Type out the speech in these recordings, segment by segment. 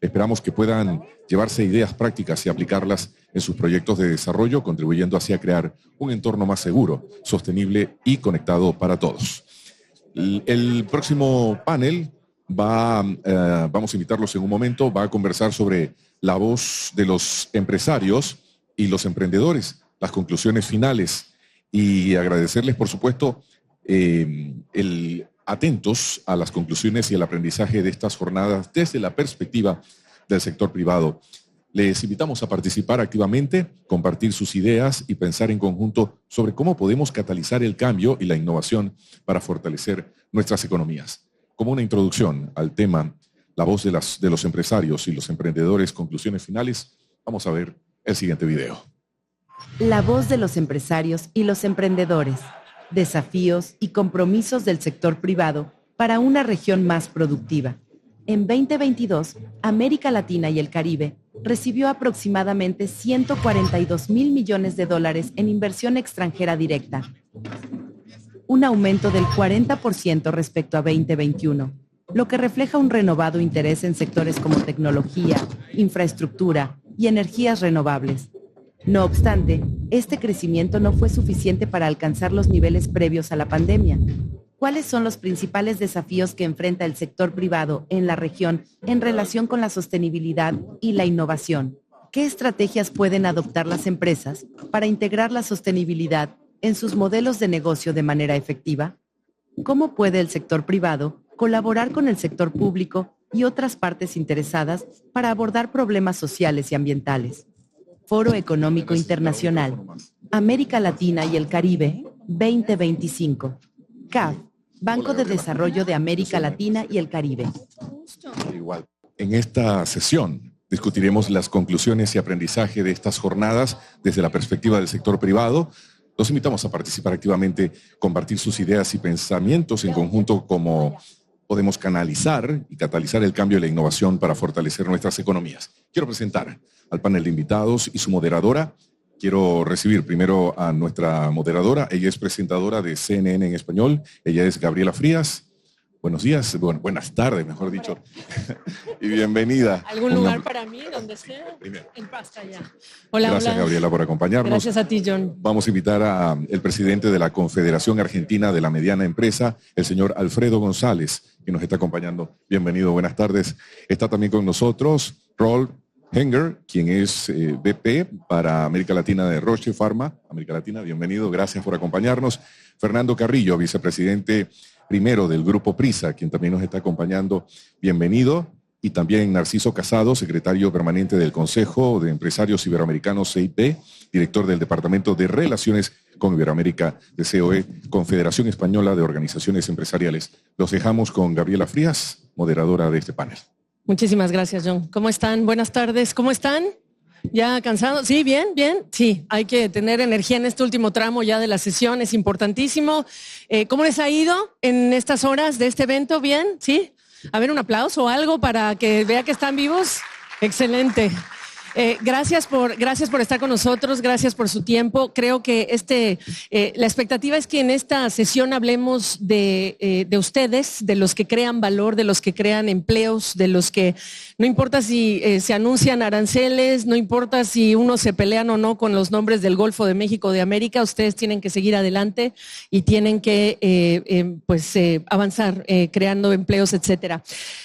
Esperamos que puedan llevarse ideas prácticas y aplicarlas en sus proyectos de desarrollo, contribuyendo así a crear un entorno más seguro, sostenible y conectado para todos. El próximo panel vamos a invitarlos en un momento, va a conversar sobre la voz de los empresarios y los emprendedores, las conclusiones finales, y agradecerles, por supuesto, atentos a las conclusiones y el aprendizaje de estas jornadas desde la perspectiva del sector privado. Les invitamos a participar activamente, compartir sus ideas y pensar en conjunto sobre cómo podemos catalizar el cambio y la innovación para fortalecer nuestras economías. Como una introducción al tema, la voz de los empresarios y los emprendedores, conclusiones finales, vamos a ver el siguiente video. La voz de los empresarios y los emprendedores, desafíos y compromisos del sector privado para una región más productiva. En 2022, América Latina y el Caribe recibió aproximadamente $142 mil millones en inversión extranjera directa, un aumento del 40% respecto a 2021, lo que refleja un renovado interés en sectores como tecnología, infraestructura y energías renovables. No obstante, este crecimiento no fue suficiente para alcanzar los niveles previos a la pandemia. ¿Cuáles son los principales desafíos que enfrenta el sector privado en la región en relación con la sostenibilidad y la innovación? ¿Qué estrategias pueden adoptar las empresas para integrar la sostenibilidad en sus modelos de negocio de manera efectiva? ¿Cómo puede el sector privado colaborar con el sector público y otras partes interesadas para abordar problemas sociales y ambientales? Foro Económico Internacional, América Latina y el Caribe, 2025. CAF, Banco de Desarrollo de América Latina y el Caribe. En esta sesión discutiremos las conclusiones y aprendizaje de estas jornadas desde la perspectiva del sector privado. Los invitamos a participar activamente, compartir sus ideas y pensamientos en conjunto, cómo podemos canalizar y catalizar el cambio y la innovación para fortalecer nuestras economías. Quiero presentar al panel de invitados y su moderadora. Quiero recibir primero a nuestra moderadora. Ella es presentadora de CNN en español. Ella es Gabriela Frías. Buenos días, buenas tardes, mejor dicho. Y bienvenida. ¿Algún lugar para mí, donde sea? En pasta ya. Hola, gracias, hola. Gabriela, por acompañarnos. Gracias a ti, John. Vamos a invitar al presidente de la Confederación Argentina de la Mediana Empresa, el señor Alfredo González, que nos está acompañando. Bienvenido, buenas tardes. Está también con nosotros Rolf Henger, quien es VP para América Latina de Roche Pharma. América Latina, bienvenido, gracias por acompañarnos. Fernando Carrillo, vicepresidente primero del Grupo Prisa, quien también nos está acompañando, bienvenido. Y también Narciso Casado, secretario permanente del Consejo de Empresarios Iberoamericanos CIP, director del Departamento de Relaciones con Iberoamérica de COE, Confederación Española de Organizaciones Empresariales. Los dejamos con Gabriela Frías, moderadora de este panel. Muchísimas gracias, John. ¿Cómo están? Buenas tardes. ¿Cómo están? ¿Ya cansados? Sí, bien, bien. Sí, hay que tener energía en este último tramo ya de la sesión, es importantísimo. ¿Cómo les ha ido en estas horas de este evento? ¿Bien? ¿Sí? A ver, un aplauso o algo para que vea que están vivos. Excelente. Gracias por estar con nosotros, gracias por su tiempo. Creo que la expectativa es que en esta sesión hablemos de ustedes, de los que crean valor, de los que crean empleos, de los que no importa si se anuncian aranceles, no importa si unos se pelean o no con los nombres del Golfo de México o de América, ustedes tienen que seguir adelante y tienen que avanzar creando empleos, etcétera.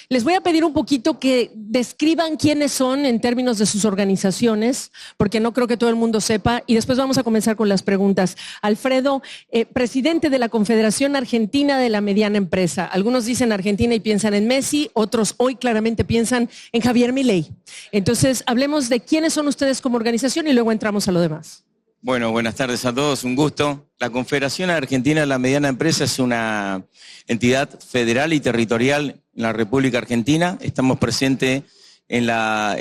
Les voy a pedir un poquito que describan quiénes son en términos de sus organizaciones, porque no creo que todo el mundo sepa, y después vamos a comenzar con las preguntas. Alfredo, presidente de la Confederación Argentina de la Mediana Empresa. Algunos dicen Argentina y piensan en Messi, otros hoy claramente piensan en Javier Milei. Entonces, hablemos de quiénes son ustedes como organización y luego entramos a lo demás. Bueno, buenas tardes a todos, un gusto. La Confederación Argentina de la Mediana Empresa es una entidad federal y territorial en la República Argentina. Estamos presentes en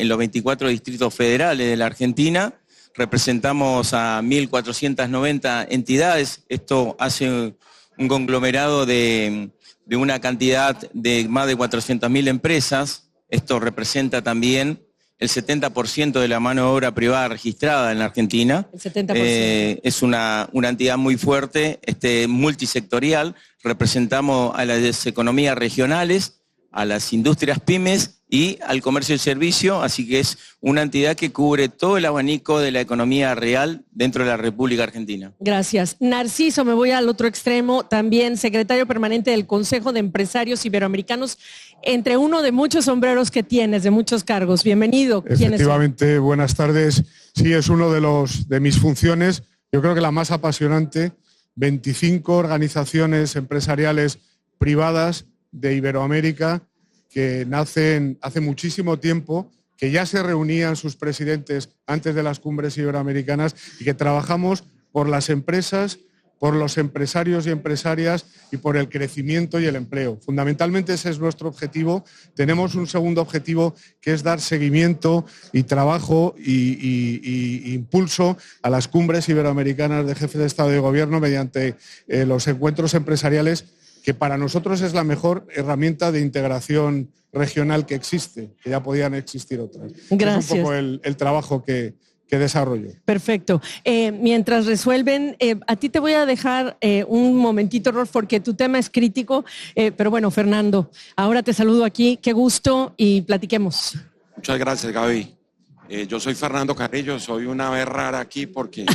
los 24 distritos federales de la Argentina. Representamos a 1.490 entidades. Esto hace un conglomerado de una cantidad de más de 400.000 empresas. Esto representa también el 70% de la mano de obra privada registrada en la Argentina. El 70%. Es una entidad muy fuerte, multisectorial. Representamos a las economías regionales, a las industrias pymes y al comercio y servicio, así que es una entidad que cubre todo el abanico de la economía real dentro de la República Argentina. Gracias. Narciso, me voy al otro extremo, también secretario permanente del Consejo de Empresarios Iberoamericanos, entre uno de muchos sombreros que tienes, de muchos cargos. Bienvenido. Efectivamente, buenas tardes. Sí, es uno de mis funciones, yo creo que la más apasionante. 25 organizaciones empresariales privadas de Iberoamérica que nacen hace muchísimo tiempo, que ya se reunían sus presidentes antes de las cumbres iberoamericanas y que trabajamos por las empresas, por los empresarios y empresarias y por el crecimiento y el empleo. Fundamentalmente ese es nuestro objetivo. Tenemos un segundo objetivo que es dar seguimiento y trabajo y impulso a las cumbres iberoamericanas de jefes de Estado y de Gobierno mediante los encuentros empresariales, que para nosotros es la mejor herramienta de integración regional que existe, que ya podían existir otras. Gracias. Es un poco el trabajo que desarrollo. Perfecto. Mientras resuelven, a ti te voy a dejar un momentito, Rolf, porque tu tema es crítico, pero bueno, Fernando, ahora te saludo aquí, qué gusto y platiquemos. Muchas gracias, Gaby. Yo soy Fernando Carrillo, soy una vez rara aquí porque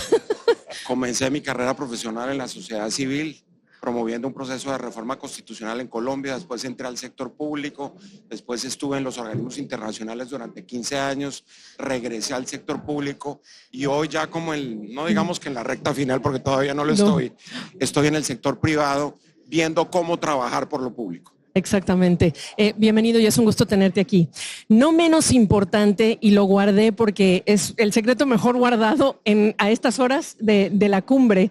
comencé mi carrera profesional en la sociedad civil, promoviendo un proceso de reforma constitucional en Colombia, después entré al sector público, después estuve en los organismos internacionales durante 15 años, regresé al sector público y hoy ya como no digamos que en la recta final porque todavía no lo estoy, estoy en el sector privado viendo cómo trabajar por lo público. Exactamente. Bienvenido y es un gusto tenerte aquí. No menos importante, y lo guardé porque es el secreto mejor guardado a estas horas de la cumbre,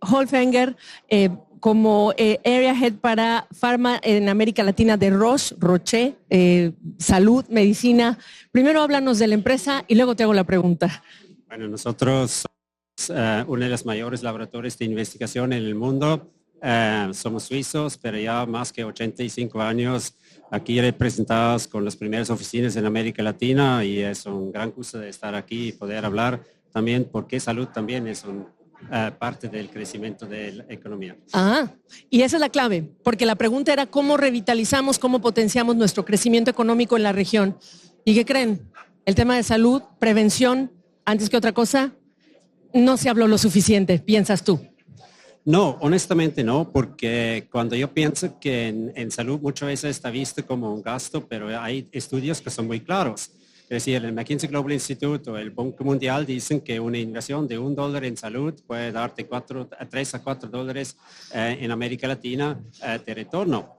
Holfenger, como Area Head para Pharma en América Latina de Roche, Salud, Medicina. Primero háblanos de la empresa y luego te hago la pregunta. Bueno, nosotros somos uno de los mayores laboratorios de investigación en el mundo. Somos suizos, pero ya más que 85 años aquí representados con las primeras oficinas en América Latina y es un gran gusto de estar aquí y poder hablar también porque salud también es parte del crecimiento de la economía. Y esa es la clave, porque la pregunta era cómo revitalizamos, cómo potenciamos nuestro crecimiento económico en la región. ¿Y qué creen? El tema de salud, prevención, antes que otra cosa, no se habló lo suficiente, piensas tú. No, honestamente no, porque cuando yo pienso que en salud muchas veces está visto como un gasto, pero hay estudios que son muy claros. Es decir, el McKinsey Global Institute o el Banco Mundial dicen que una inversión de $1 en salud puede darte 3 a 4 dólares en América Latina de retorno.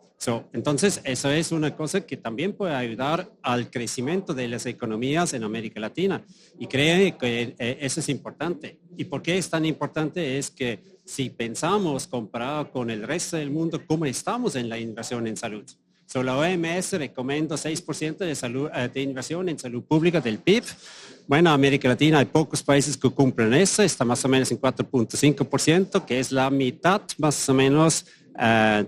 Entonces, eso es una cosa que también puede ayudar al crecimiento de las economías en América Latina. Y creo que eso es importante. ¿Y por qué es tan importante? Es que si pensamos comparado con el resto del mundo, ¿cómo estamos en la inversión en salud? La OMS recomienda 6% de inversión en salud pública del PIB. Bueno, en América Latina hay pocos países que cumplen eso, está más o menos en 4.5%, que es la mitad más o menos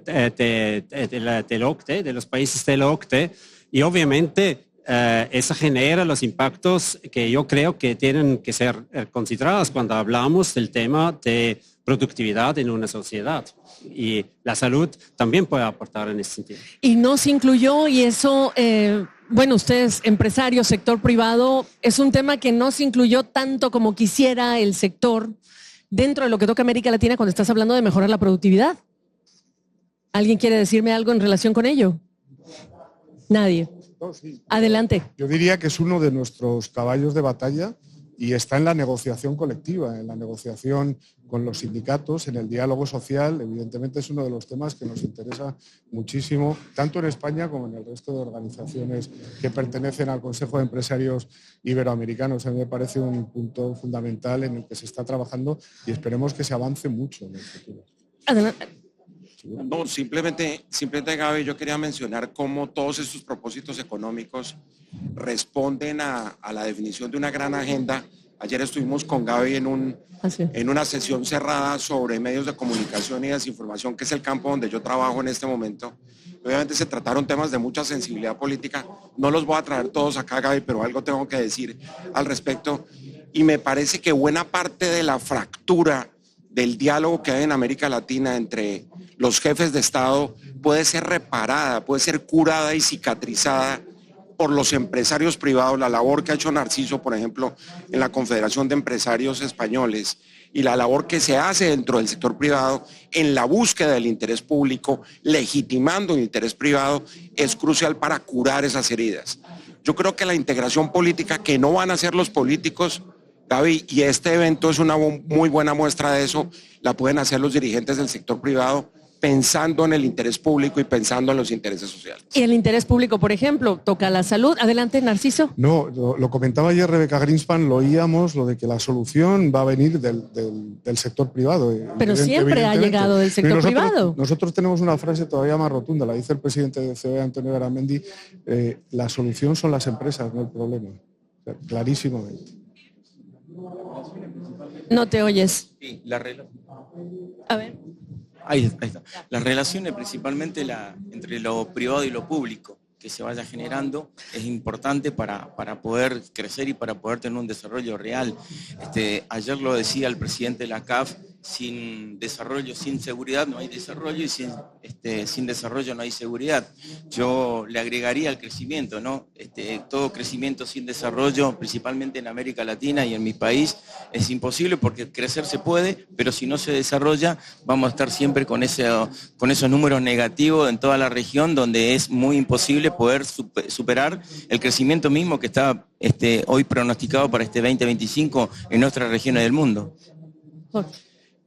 del OCDE, de los países del OCDE. Y obviamente eso genera los impactos que yo creo que tienen que ser considerados cuando hablamos del tema de productividad en una sociedad. Y la salud también puede aportar en ese sentido. Y no se incluyó, y eso, bueno, ustedes, empresarios, sector privado, es un tema que no se incluyó tanto como quisiera el sector dentro de lo que toca América Latina cuando estás hablando de mejorar la productividad. ¿Alguien quiere decirme algo en relación con ello? Nadie. Adelante. Yo diría que es uno de nuestros caballos de batalla y está en la negociación colectiva, en la negociación con los sindicatos, en el diálogo social. Evidentemente es uno de los temas que nos interesa muchísimo, tanto en España como en el resto de organizaciones que pertenecen al Consejo de Empresarios Iberoamericanos. A mí me parece un punto fundamental en el que se está trabajando y esperemos que se avance mucho en el futuro. Adelante. No, simplemente Gaby, yo quería mencionar cómo todos estos propósitos económicos responden a la definición de una gran agenda. Ayer estuvimos con Gaby en una sesión cerrada sobre medios de comunicación y desinformación, que es el campo donde yo trabajo en este momento. Obviamente se trataron temas de mucha sensibilidad política. No los voy a traer todos acá, Gaby, pero algo tengo que decir al respecto. Y me parece que buena parte de la fractura del diálogo que hay en América Latina entre los jefes de Estado puede ser reparada, puede ser curada y cicatrizada por los empresarios privados, la labor que ha hecho Narciso, por ejemplo, en la Confederación de Empresarios Españoles, y la labor que se hace dentro del sector privado en la búsqueda del interés público, legitimando el interés privado, es crucial para curar esas heridas. Yo creo que la integración política que no van a hacer los políticos, Gaby, y este evento es una muy buena muestra de eso, la pueden hacer los dirigentes del sector privado, pensando en el interés público y pensando en los intereses sociales. Y el interés público, por ejemplo, toca la salud. Adelante, Narciso. No, lo comentaba ayer Rebeca Greenspan, lo oíamos, lo de que la solución va a venir del sector privado. Pero siempre ha llegado del sector privado. Nosotros tenemos una frase todavía más rotunda, la dice el presidente de COE, Antonio Garamendi, la solución son las empresas, no el problema. O sea, clarísimamente. No te oyes. Sí, A ver. Ahí está. Las relaciones principalmente entre lo privado y lo público que se vaya generando es importante para poder crecer y para poder tener un desarrollo real. Ayer lo decía el presidente de la CAF, sin desarrollo, sin seguridad no hay desarrollo y sin desarrollo no hay seguridad. Yo le agregaría el crecimiento, ¿no? Todo crecimiento sin desarrollo, principalmente en América Latina y en mi país, es imposible porque crecer se puede, pero si no se desarrolla vamos a estar siempre con esos números negativos en toda la región donde es muy imposible poder superar el crecimiento mismo que está hoy pronosticado para este 2025 en otras regiones del mundo.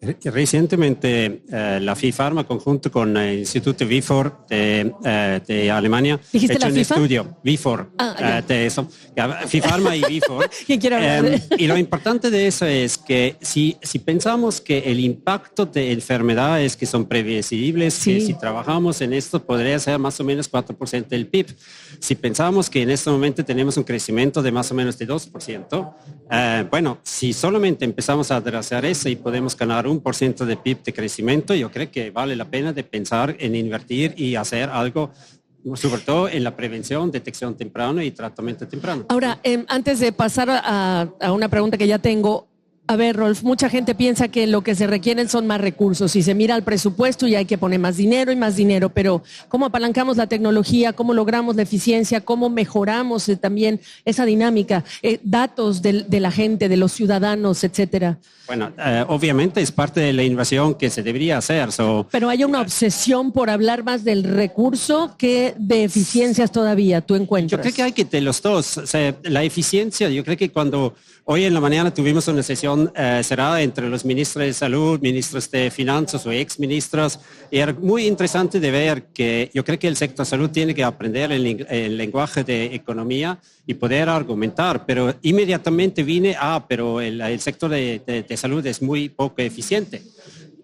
Recientemente la FIFARMA, conjunto con el Instituto WIFOR de Alemania, ha hecho un estudio, WIFOR, de eso, FIFARMA y WIFOR. ¿Quién quiere hablar? Y lo importante de eso es que si pensamos que el impacto de enfermedades que son previsibles, sí, que si trabajamos en esto podría ser más o menos 4% del PIB. Si pensamos que en este momento tenemos un crecimiento de más o menos de 2%, bueno, si solamente empezamos a adelgazar eso y podemos ganar 1% de PIB de crecimiento, yo creo que vale la pena de pensar en invertir y hacer algo, sobre todo en la prevención, detección temprana y tratamiento temprano. Ahora, antes de pasar a una pregunta que ya tengo, a ver, Rolf, mucha gente piensa que lo que se requieren son más recursos y se mira al presupuesto y hay que poner más dinero, pero ¿cómo apalancamos la tecnología? ¿Cómo logramos la eficiencia? ¿Cómo mejoramos también esa dinámica? Datos de la gente, de los ciudadanos, etcétera. Bueno, obviamente es parte de la inversión que se debería hacer. Pero hay una obsesión por hablar más del recurso que de eficiencias todavía, ¿tú encuentras? Yo creo que hay que de los dos. O sea, la eficiencia, yo creo que cuando hoy en la mañana tuvimos una sesión cerrada entre los ministros de salud, ministros de finanzas o exministros, y era muy interesante de ver que yo creo que el sector salud tiene que aprender el lenguaje de economía y poder argumentar, pero inmediatamente pero el sector de salud es muy poco eficiente.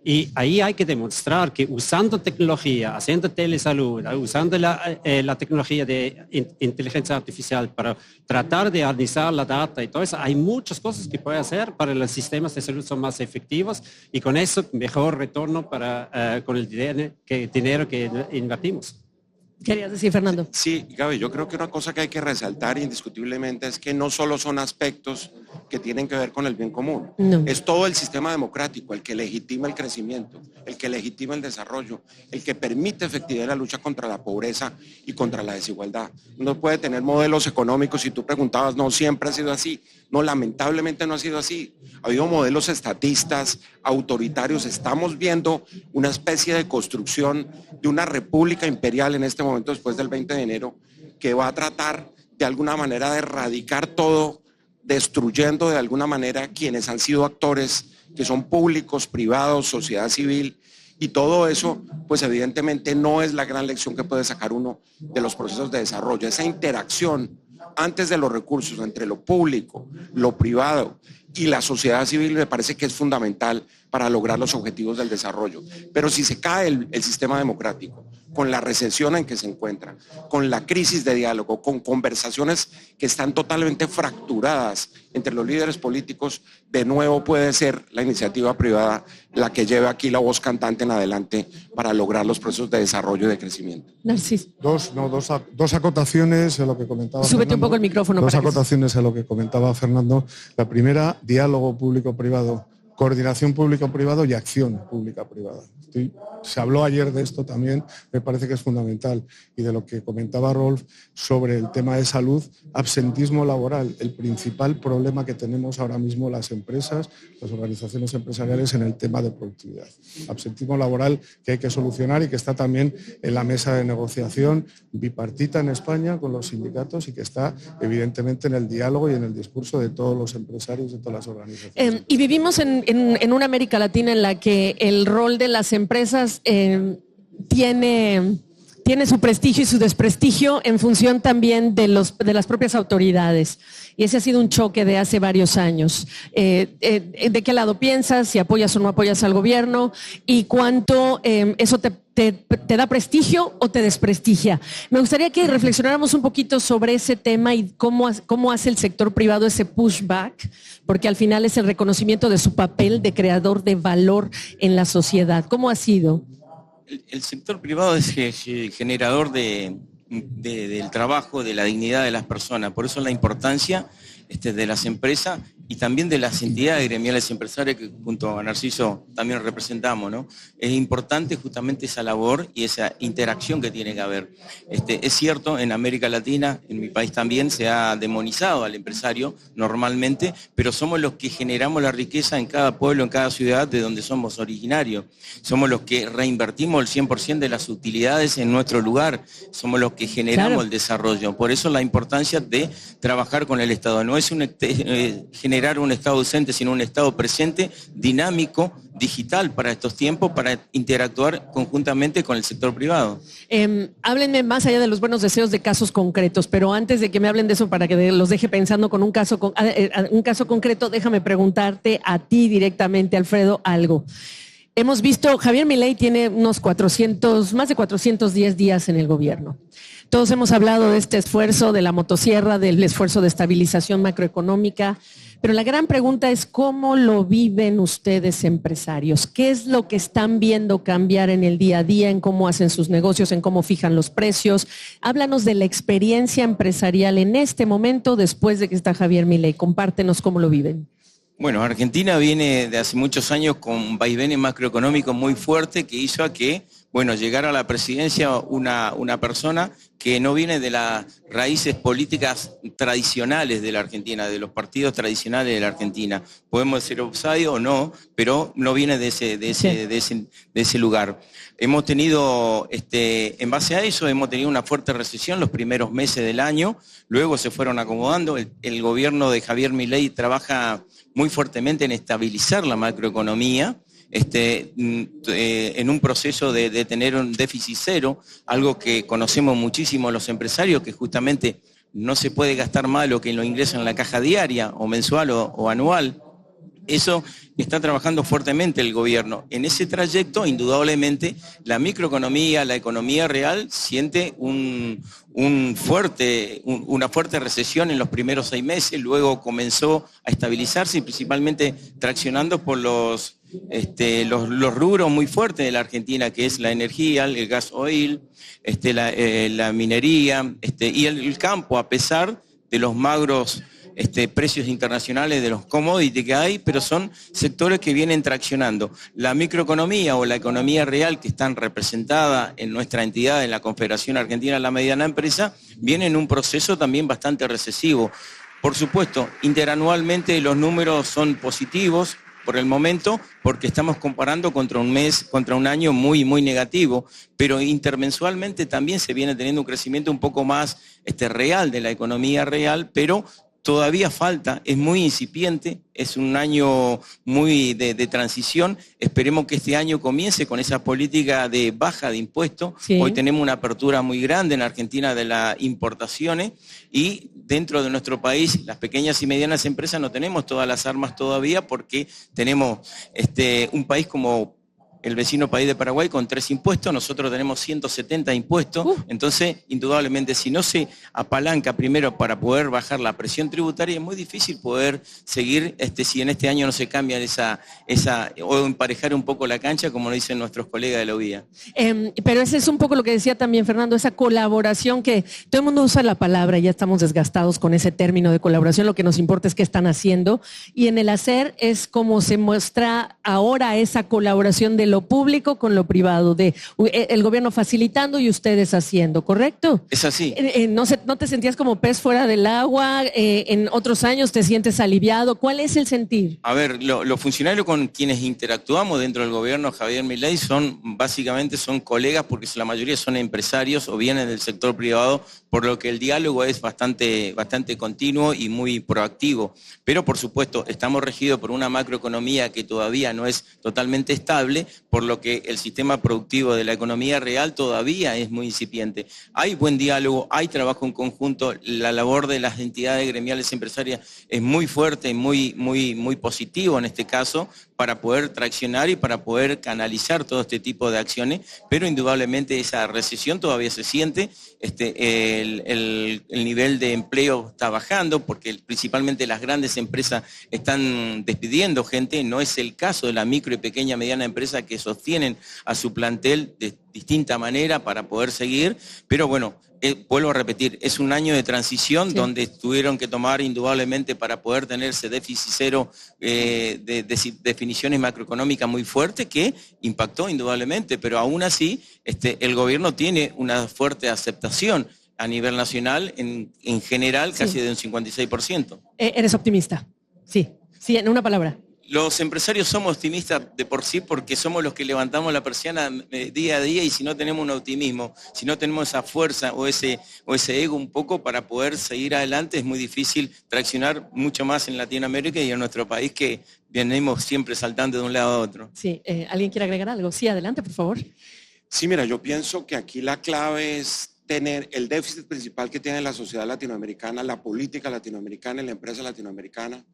Y ahí hay que demostrar que usando tecnología, haciendo telesalud, usando la tecnología de inteligencia artificial para tratar de analizar la data y todo eso, hay muchas cosas que puede hacer para que los sistemas de salud son más efectivos y con eso mejor retorno con el dinero que invertimos. ¿Querías decir, Fernando? Sí, Gaby, yo creo que una cosa que hay que resaltar indiscutiblemente es que no solo son aspectos que tienen que ver con el bien común, es todo el sistema democrático el que legitima el crecimiento, el que legitima el desarrollo, el que permite efectividad la lucha contra la pobreza y contra la desigualdad. Uno puede tener modelos económicos, si tú preguntabas, no siempre ha sido así, no, lamentablemente no ha sido así. Ha habido modelos estatistas, autoritarios, estamos viendo una especie de construcción de una república imperial en este momento después del 20 de enero, que va a tratar de alguna manera de erradicar todo, destruyendo de alguna manera quienes han sido actores, que son públicos, privados, sociedad civil, y todo eso, pues evidentemente no es la gran lección que puede sacar uno de los procesos de desarrollo. Esa interacción antes de los recursos entre lo público, lo privado y la sociedad civil me parece que es fundamental para lograr los objetivos del desarrollo. Pero si se cae el sistema democrático, con la recesión en que se encuentra, con la crisis de diálogo, con conversaciones que están totalmente fracturadas entre los líderes políticos, de nuevo puede ser la iniciativa privada la que lleve aquí la voz cantante en adelante para lograr los procesos de desarrollo y de crecimiento. Narciso. Dos acotaciones a lo que comentaba Súbete Fernando. Un poco el micrófono. Dos acotaciones a lo que comentaba Fernando. La primera, diálogo público-privado coordinación público-privado y acción pública-privada. Se habló ayer de esto también, me parece que es fundamental, y de lo que comentaba Rolf sobre el tema de salud, absentismo laboral, el principal problema que tenemos ahora mismo las empresas, las organizaciones empresariales en el tema de productividad. Absentismo laboral que hay que solucionar y que está también en la mesa de negociación bipartita en España con los sindicatos y que está evidentemente en el diálogo y en el discurso de todos los empresarios de todas las organizaciones. Y vivimos en una América Latina en la que el rol de las empresas tiene su prestigio y su desprestigio en función también de las propias autoridades. Y ese ha sido un choque de hace varios años. ¿De qué lado piensas? Si apoyas o no apoyas al gobierno y cuánto eso te da prestigio o te desprestigia. Me gustaría que reflexionáramos un poquito sobre ese tema y cómo hace el sector privado ese pushback, porque al final es el reconocimiento de su papel de creador de valor en la sociedad. ¿Cómo ha sido? El sector privado es generador del trabajo, de la dignidad de las personas. Por eso la importancia de las empresas y también de las entidades gremiales empresarias que junto a Narciso también representamos, ¿no? Es importante justamente esa labor y esa interacción que tiene que haber. Es cierto, en América Latina, en mi país también, se ha demonizado al empresario normalmente, pero somos los que generamos la riqueza en cada pueblo, en cada ciudad de donde somos originarios. Somos los que reinvertimos el 100% de las utilidades en nuestro lugar. Somos los que generamos el desarrollo. Por eso la importancia de trabajar con el Estado. No es generar un Estado ausente, sino un Estado presente, dinámico, digital para estos tiempos, para interactuar conjuntamente con el sector privado. Háblenme más allá de los buenos deseos de casos concretos, pero antes de que me hablen de eso, para que los deje pensando con un caso concreto, déjame preguntarte a ti directamente, Alfredo, algo. Hemos visto, Javier Milei tiene más de 410 días en el gobierno. Todos hemos hablado de este esfuerzo de la motosierra, del esfuerzo de estabilización macroeconómica, pero la gran pregunta es ¿cómo lo viven ustedes empresarios? ¿Qué es lo que están viendo cambiar en el día a día, en cómo hacen sus negocios, en cómo fijan los precios? Háblanos de la experiencia empresarial en este momento después de que está Javier Milei. Compártenos cómo lo viven. Bueno, Argentina viene de hace muchos años con vaivenes macroeconómicos muy fuertes que hizo a que, llegara a la presidencia una persona que no viene de las raíces políticas tradicionales de la Argentina, de los partidos tradicionales de la Argentina. Podemos ser offside o no, pero no viene de ese lugar. Hemos tenido, en base a eso, hemos tenido una fuerte recesión los primeros meses del año, luego se fueron acomodando. El gobierno de Javier Milei trabaja muy fuertemente en estabilizar la macroeconomía, en un proceso de tener un déficit cero, algo que conocemos muchísimo los empresarios, que justamente no se puede gastar más lo que lo ingresan en la caja diaria o mensual o anual. Eso está trabajando fuertemente el gobierno. En ese trayecto, indudablemente, la microeconomía, la economía real, siente una fuerte recesión en los primeros 6 meses, luego comenzó a estabilizarse y principalmente traccionando por los rubros muy fuertes de la Argentina, que es la energía, el gas oil, la minería y el campo, a pesar de los magros precios internacionales de los commodities que hay, pero son sectores que vienen traccionando. La microeconomía o la economía real que están representada en nuestra entidad, en la Confederación Argentina de la Mediana Empresa, viene en un proceso también bastante recesivo. Por supuesto, interanualmente los números son positivos por el momento, porque estamos comparando contra un año muy, muy negativo, pero intermensualmente también se viene teniendo un crecimiento un poco más real de la economía real, pero todavía falta, es muy incipiente, es un año muy de transición. Esperemos que este año comience con esa política de baja de impuestos. Sí. Hoy tenemos una apertura muy grande en Argentina de las importaciones y dentro de nuestro país las pequeñas y medianas empresas no tenemos todas las armas todavía porque tenemos un país como el vecino país de Paraguay con 3 impuestos, nosotros tenemos 170 impuestos, entonces indudablemente si no se apalanca primero para poder bajar la presión tributaria, es muy difícil poder seguir, si en este año no se cambia o emparejar un poco la cancha, como lo dicen nuestros colegas de la UIA. Pero ese es un poco lo que decía también Fernando, esa colaboración que todo el mundo usa la palabra, ya estamos desgastados con ese término de colaboración, lo que nos importa es qué están haciendo, y en el hacer es como se muestra ahora esa colaboración de lo público con lo privado, de el gobierno facilitando y ustedes haciendo, ¿correcto? Es así. ¿No te sentías como pez fuera del agua? ¿En otros años te sientes aliviado? ¿Cuál es el sentir? A ver, los funcionarios con quienes interactuamos dentro del gobierno Javier Milei básicamente son colegas porque la mayoría son empresarios o vienen del sector privado, por lo que el diálogo es bastante continuo y muy proactivo. Pero por supuesto estamos regidos por una macroeconomía que todavía no es totalmente estable, por lo que el sistema productivo de la economía real todavía es muy incipiente. Hay buen diálogo, hay trabajo en conjunto, la labor de las entidades gremiales empresarias es muy fuerte y muy positivo en este caso, para poder traccionar y para poder canalizar todo este tipo de acciones, pero indudablemente esa recesión todavía se siente, el nivel de empleo está bajando porque principalmente las grandes empresas están despidiendo gente, no es el caso de la micro y pequeña mediana empresa que sostienen a su plantel de distinta manera para poder seguir, pero bueno, vuelvo a repetir, es un año de transición donde tuvieron que tomar indudablemente para poder tener ese déficit cero de definiciones macroeconómicas muy fuertes que impactó indudablemente, pero aún así el gobierno tiene una fuerte aceptación a nivel nacional, en general casi de un 56%. ¿Eres optimista? Sí, en una palabra. Los empresarios somos optimistas de por sí porque somos los que levantamos la persiana día a día, y si no tenemos un optimismo, si no tenemos esa fuerza o ese ego un poco para poder seguir adelante, es muy difícil traccionar mucho más en Latinoamérica y en nuestro país, que venimos siempre saltando de un lado a otro. Sí, ¿alguien quiere agregar algo? Sí, adelante, por favor. Sí, mira, yo pienso que aquí la clave es tener el déficit principal que tiene la sociedad latinoamericana, la política latinoamericana y la empresa latinoamericana.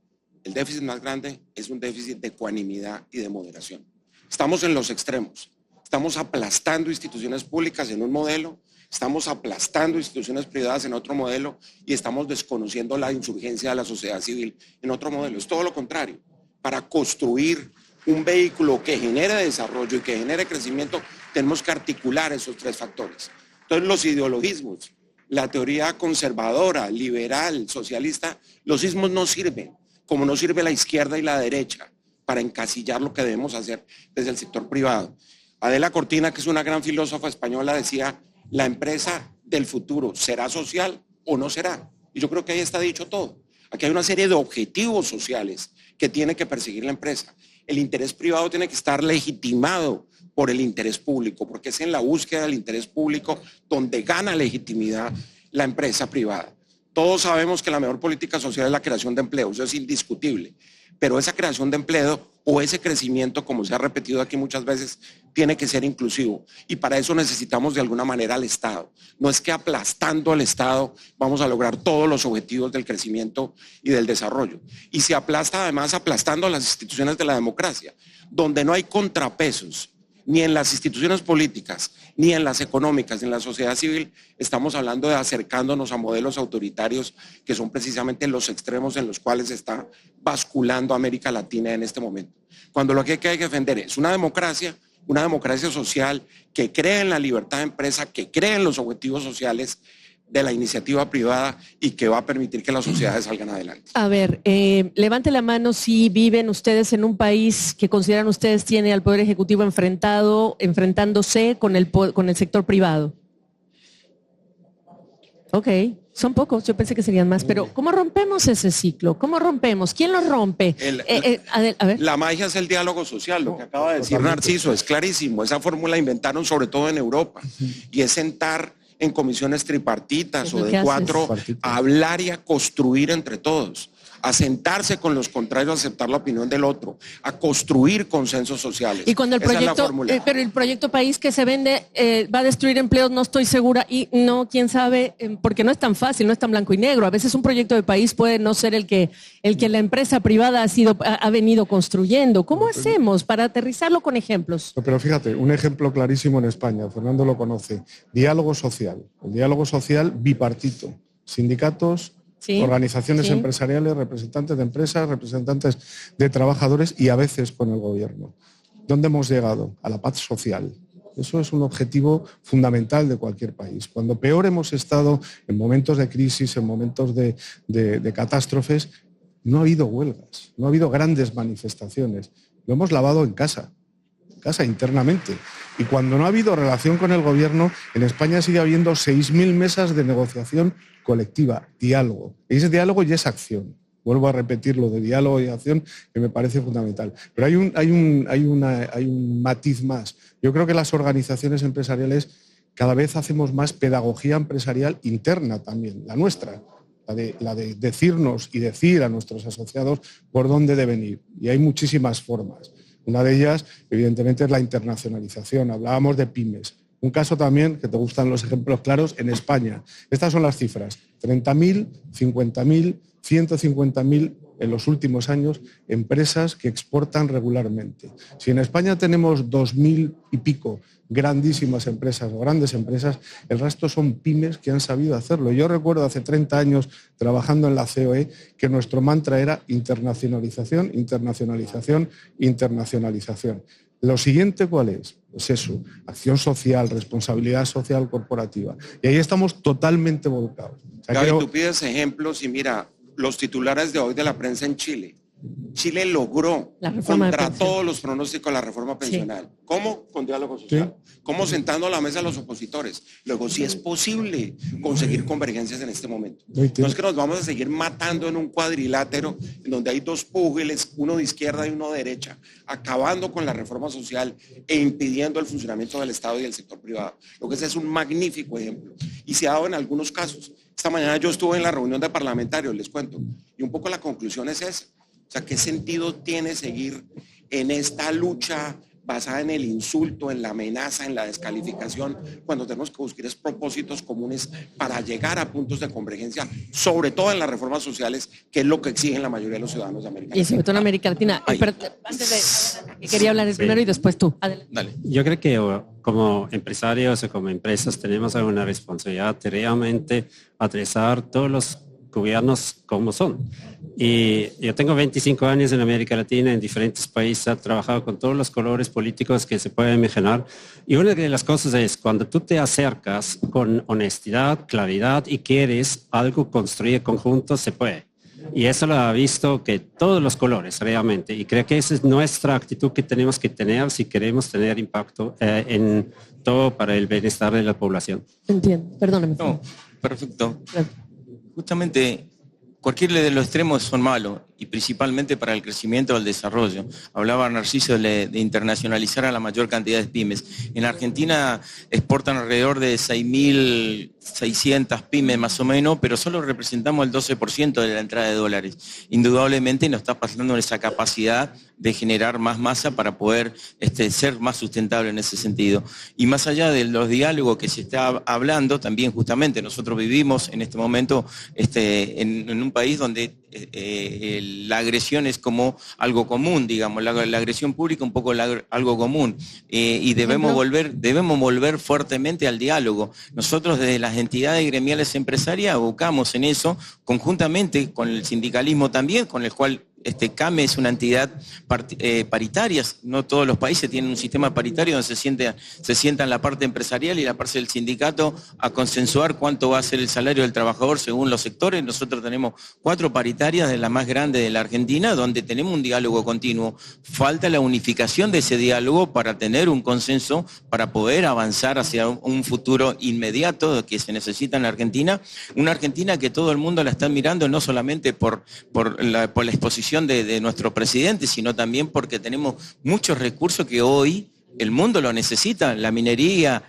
El déficit más grande es un déficit de ecuanimidad y de moderación. Estamos en los extremos. Estamos aplastando instituciones públicas en un modelo, estamos aplastando instituciones privadas en otro modelo y estamos desconociendo la insurgencia de la sociedad civil en otro modelo. Es todo lo contrario. Para construir un vehículo que genere desarrollo y que genere crecimiento, tenemos que articular esos 3 factores. Entonces, los ideologismos, la teoría conservadora, liberal, socialista, los ismos no sirven, como no sirve la izquierda y la derecha para encasillar lo que debemos hacer desde el sector privado. Adela Cortina, que es una gran filósofa española, decía, la empresa del futuro será social o no será. Y yo creo que ahí está dicho todo. Aquí hay una serie de objetivos sociales que tiene que perseguir la empresa. El interés privado tiene que estar legitimado por el interés público, porque es en la búsqueda del interés público donde gana legitimidad la empresa privada. Todos sabemos que la mejor política social es la creación de empleo, eso es indiscutible, pero esa creación de empleo o ese crecimiento, como se ha repetido aquí muchas veces, tiene que ser inclusivo, y para eso necesitamos de alguna manera al Estado. No es que aplastando al Estado vamos a lograr todos los objetivos del crecimiento y del desarrollo, y se aplasta además aplastando a las instituciones de la democracia, donde no hay contrapesos, ni en las instituciones políticas, ni en las económicas, ni en la sociedad civil. Estamos hablando de acercándonos a modelos autoritarios que son precisamente los extremos en los cuales está basculando América Latina en este momento. Cuando lo que hay que defender es una democracia social que cree en la libertad de empresa, que cree en los objetivos sociales de la iniciativa privada y que va a permitir que las sociedades salgan adelante. A ver, levante la mano si viven ustedes en un país que consideran ustedes tiene al Poder Ejecutivo enfrentándose con el sector privado. Ok, son pocos, yo pensé que serían más, pero ¿cómo rompemos ese ciclo? ¿Cómo rompemos? ¿Quién lo rompe? A ver. La magia es el diálogo social, lo que acaba de decir Narciso, es clarísimo. Esa fórmula inventaron sobre todo en Europa, y es sentar en comisiones tripartitas o de 4 a hablar y a construir entre todos, a sentarse con los contrarios, a aceptar la opinión del otro, a construir consensos sociales. Y cuando el Esa es la proyecto, fórmula. pero el proyecto país que se vende va a destruir empleos, no estoy segura, y no, quién sabe, porque no es tan fácil, no es tan blanco y negro. A veces un proyecto de país puede no ser el que la empresa privada ha venido construyendo. ¿Cómo hacemos para aterrizarlo con ejemplos? Pero fíjate, un ejemplo clarísimo en España, Fernando lo conoce, diálogo social, el diálogo social bipartito, sindicatos, Sí, organizaciones sí. empresariales, representantes de empresas, representantes de trabajadores y a veces con el gobierno. ¿Dónde hemos llegado? A la paz social. Eso es un objetivo fundamental de cualquier país. Cuando peor hemos estado en momentos de crisis, en momentos de catástrofes, no ha habido huelgas, no ha habido grandes manifestaciones. Lo hemos lavado en casa internamente. Y cuando no ha habido relación con el gobierno, en España sigue habiendo 6.000 mesas de negociación colectiva, diálogo. Y ese diálogo ya es acción. Vuelvo a repetir lo de diálogo y acción, que me parece fundamental. Pero hay un matiz más. Yo creo que las organizaciones empresariales cada vez hacemos más pedagogía empresarial interna también, la nuestra. La de decirnos y decir a nuestros asociados por dónde deben ir. Y hay muchísimas formas. Una de ellas, evidentemente, es la internacionalización. Hablábamos de pymes. Un caso también, que te gustan los ejemplos claros, en España. Estas son las cifras. 30.000, 50.000, 150.000 en los últimos años empresas que exportan regularmente. Si en España tenemos 2.000 y pico grandísimas empresas o grandes empresas, el resto son pymes que han sabido hacerlo. Yo recuerdo hace 30 años trabajando en la COE que nuestro mantra era internacionalización, internacionalización, internacionalización. Lo siguiente, ¿cuál es? Pues eso, acción social, responsabilidad social corporativa. Y ahí estamos totalmente volcados. O sea, Gaby, tú pides ejemplos y mira, los titulares de hoy de la prensa en Chile. Chile logró contra todos los pronósticos la reforma pensional. Sí. ¿Cómo? Con diálogo social. Sí. ¿Cómo? Sentando a la mesa a los opositores. Luego, sí es posible conseguir convergencias en este momento. No es que nos vamos a seguir matando en un cuadrilátero en donde hay dos púgiles, uno de izquierda y uno de derecha, acabando con la reforma social e impidiendo el funcionamiento del Estado y del sector privado. Lo que es un magnífico ejemplo. Y se ha dado en algunos casos. Esta mañana yo estuve en la reunión de parlamentarios, les cuento, y un poco la conclusión es esa. O sea, ¿qué sentido tiene seguir en esta lucha basada en el insulto, en la amenaza, en la descalificación, cuando tenemos que buscar propósitos comunes para llegar a puntos de convergencia, sobre todo en las reformas sociales, que es lo que exigen la mayoría de los ciudadanos de América Latina? Y sobre todo en América Latina. Pero antes de quería hablar primero y después tú. Adelante. Dale. Yo creo que como empresarios o como empresas tenemos una responsabilidad de realmente adresar todos los gobiernos como son. Y yo tengo 25 años en América Latina, en diferentes países, he trabajado con todos los colores políticos que se pueden imaginar. Y una de las cosas es cuando tú te acercas con honestidad, claridad y quieres algo construir conjunto, se puede. Y eso lo ha visto que todos los colores realmente. Y creo que esa es nuestra actitud que tenemos que tener si queremos tener impacto en todo para el bienestar de la población. Entiendo, perdóname. No, perfecto. Justamente cualquier de los extremos son malos y principalmente para el crecimiento o el desarrollo. Hablaba Narciso de internacionalizar a la mayor cantidad de pymes. En Argentina exportan alrededor de 6.600 pymes más o menos, pero solo representamos el 12% de la entrada de dólares. Indudablemente nos está pasando esa capacidad de generar más masa para poder ser más sustentable en ese sentido. Y más allá de los diálogos que se está hablando, también justamente nosotros vivimos en este momento en un país donde la agresión es como algo común, digamos, la agresión pública un poco algo común, y debemos volver fuertemente al diálogo. Nosotros desde las entidades gremiales empresarias abocamos en eso, conjuntamente con el sindicalismo también, con el cual CAME es una entidad paritaria. No todos los países tienen un sistema paritario donde se sientan la parte empresarial y la parte del sindicato a consensuar cuánto va a ser el salario del trabajador según los sectores. Nosotros tenemos 4 paritarias de la más grande de la Argentina, donde tenemos un diálogo continuo. Falta la unificación de ese diálogo para tener un consenso, para poder avanzar hacia un futuro inmediato que se necesita en la Argentina. Una Argentina que todo el mundo la está mirando no solamente por la exposición de nuestro presidente, sino también porque tenemos muchos recursos que hoy el mundo lo necesita, la minería,